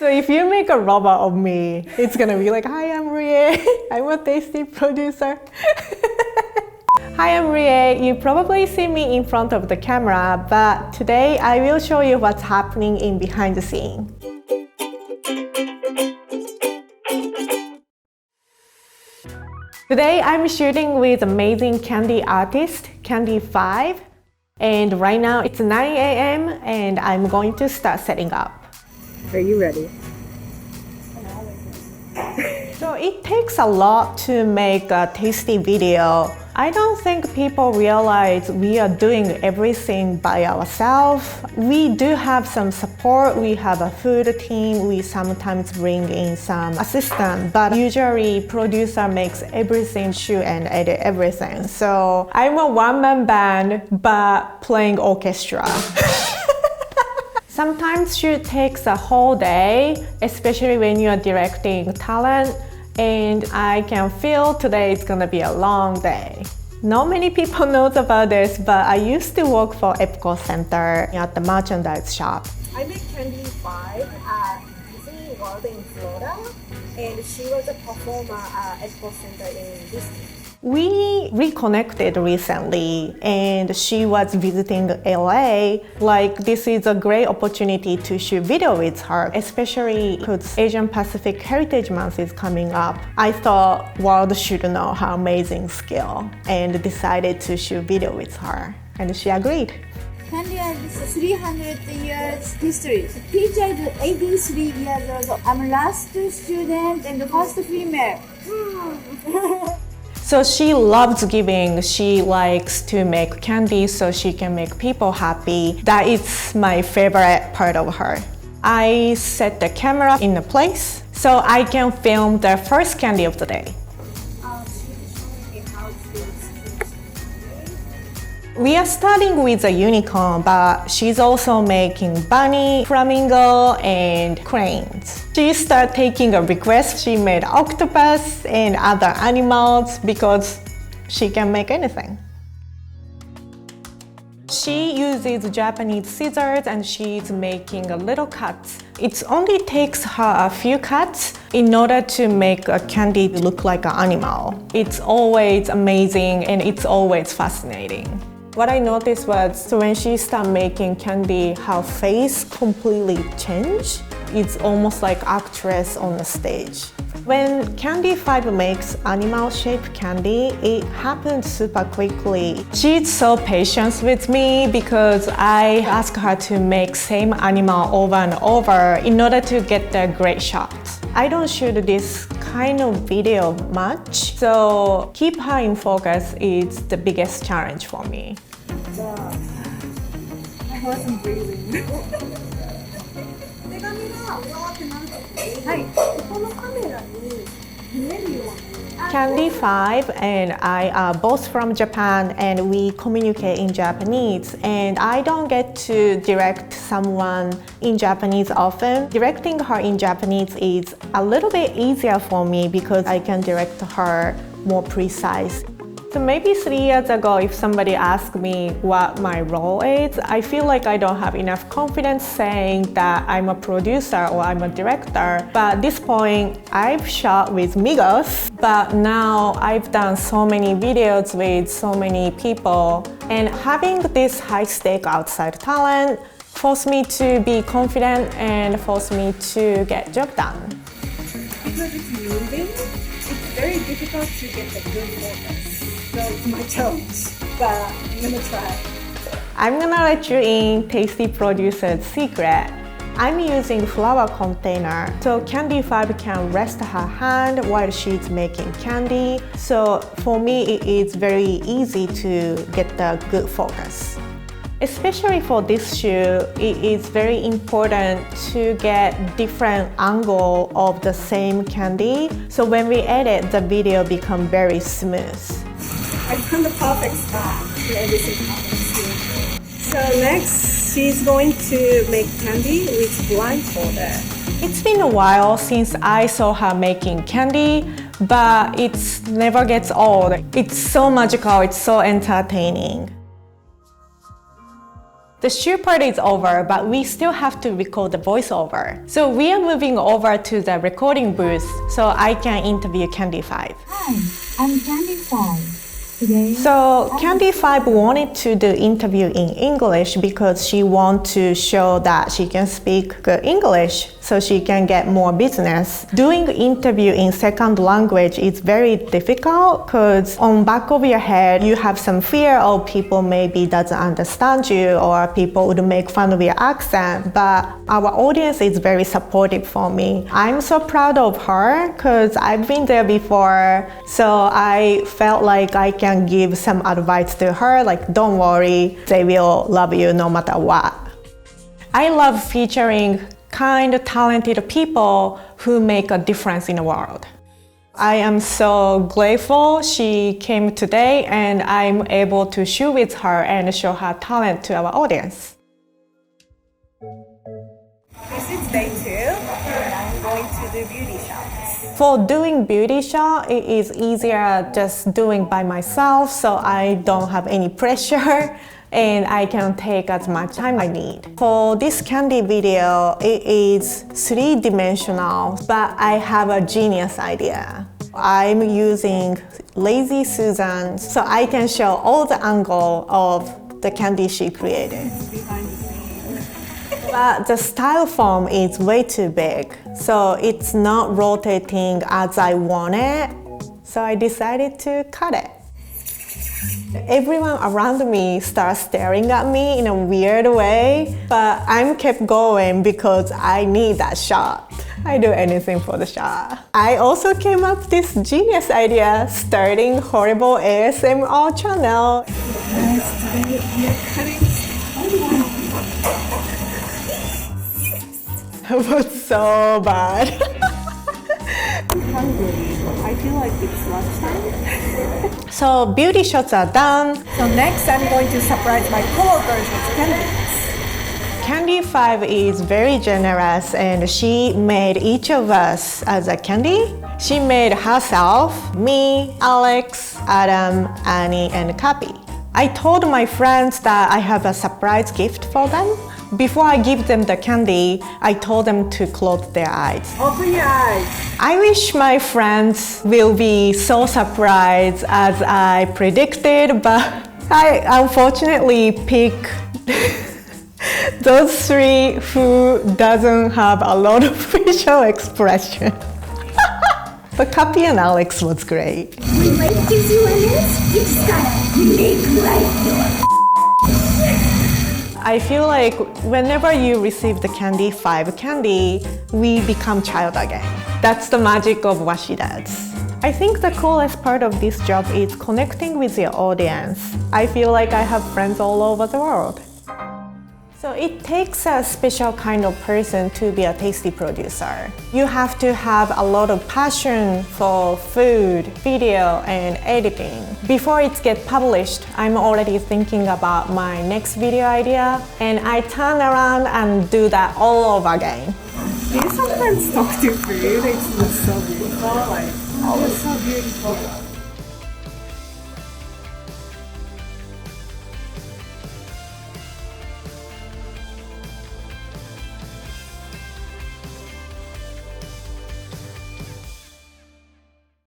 So if you make a robot of me, it's gonna be like, hi, I'm Rie. I'm a tasty producer. Hi, I'm Rie. You probably see me in front of the camera, but today I will show you what's happening in behind the scene. Today I'm shooting with amazing candy artist, Candy 5. And right now it's 9 a.m. and I'm going to start setting up. Are you ready? So it takes a lot to make a tasty video. I don't think people realize we are doing everything by ourselves. We do have some support. We have a food team. We sometimes bring in some assistant, but usually producer makes everything, shoot and edit everything. So I'm a one-man band, but playing orchestra. Sometimes shoot takes a whole day, especially when you're directing talent. And I can feel today is gonna be a long day. Not many people know about this, but I used to work for Epcot Center at the merchandise shop. I met Candy 5 at Disney World in Florida, and she was a performer at Epcot Center in Disney. We reconnected recently and she was visiting LA. Like, this is a great opportunity to shoot video with her, especially because Asian Pacific Heritage Month is coming up. I thought world should know her amazing skill and decided to shoot video with her, and she agreed. Candy has 300 years history. Teacher is 83 years old. I'm last student and the first female. So she loves giving. She likes to make candy so she can make people happy. That is my favorite part of her. I set the camera in a place so I can film the first candy of the day. We are starting with a unicorn, but she's also making bunny, flamingo, and cranes. She started taking a request. She made octopus and other animals because she can make anything. She uses Japanese scissors and she's making a little cuts. It only takes her a few cuts in order to make a candy look like an animal. It's always amazing and it's always fascinating. What I noticed was when she started making candy, her face completely changed. It's almost like actress on the stage. When Candy 5 makes animal-shaped candy, it happens super quickly. She's so patient with me because I ask her to make same animal over and over in order to get the great shots. I don't shoot this kind of video much, so keep her in focus is the biggest challenge for me. I wasn't breathing. Candy 5 and I are both from Japan and we communicate in Japanese, and I don't get to direct someone in Japanese often. Directing her in Japanese is a little bit easier for me because I can direct her more precise. So maybe 3 years ago, if somebody asked me what my role is, I feel like I don't have enough confidence saying that I'm a producer or I'm a director. But at this point, I've shot with Migos, but now I've done so many videos with so many people. And having this high-stake outside talent forced me to be confident and forced me to get job done. Because it's moving, it's very difficult to get the good focus. So it's my challenge, but I'm gonna try. I'm gonna let you in tasty producer's secret. I'm using flower container so Candy 5 can rest her hand while she's making candy. So for me, it is very easy to get the good focus. Especially for this shoot, it is very important to get different angle of the same candy. So when we edit, the video become very smooth. I found the perfect spot for everything happens. So next, she's going to make candy with blindfolded. It's been a while since I saw her making candy, but it never gets old. It's so magical, it's so entertaining. The shoot part is over, but we still have to record the voiceover. So we are moving over to the recording booth so I can interview Candy 5. Hi, I'm Candy 5. Today, So Candy 5 wanted to do interview in English because she wants to show that she can speak good English so she can get more business. Doing interview in second language is very difficult because on back of your head you have some fear of people maybe doesn't understand you or people would make fun of your accent, but our audience is very supportive for me. I'm so proud of her because I've been there before, so I felt like I can give some advice to her, like don't worry, they will love you no matter what. I love featuring kind, talented people who make a difference in the world. I am so grateful she came today and I'm able to shoot with her and show her talent to our audience. This is day 2, and I'm going to do beauty shots. For doing beauty shot, it is easier just doing by myself, so I don't have any pressure and I can take as much time I need. For this candy video, it is 3-dimensional, but I have a genius idea. I'm using Lazy Susan, so I can show all the angle of the candy she created. Behind the scenes. But the styrofoam is way too big, so it's not rotating as I want it, so I decided to cut it. Everyone around me starts staring at me in a weird way, but I'm kept going because I need that shot. I do anything for the shot. I also came up with this genius idea, starting horrible ASMR channel. Guys, today we are cutting. It was so bad. I'm hungry. I feel like it's lunchtime. So beauty shots are done. So next I'm going to surprise my coworkers with candies. Candy 5 is very generous and she made each of us as a candy. She made herself, me, Alex, Adam, Annie, and Kapi. I told my friends that I have a surprise gift for them. Before I give them the candy, I told them to close their eyes. Open your eyes. I wish my friends will be so surprised as I predicted, but I unfortunately picked those 3 who doesn't have a lot of facial expression. But Kapi and Alex was great. when life gives you lemons, you just gotta make life. I feel like whenever you receive the Candy 5 candy, we become child again. That's the magic of what she does. I think the coolest part of this job is connecting with your audience. I feel like I have friends all over the world. So it takes a special kind of person to be a tasty producer. You have to have a lot of passion for food, video, and editing. Before it gets published, I'm already thinking about my next video idea, and I turn around and do that all over again. Do you sometimes talk to food? It's so beautiful. Like, oh, it's so beautiful.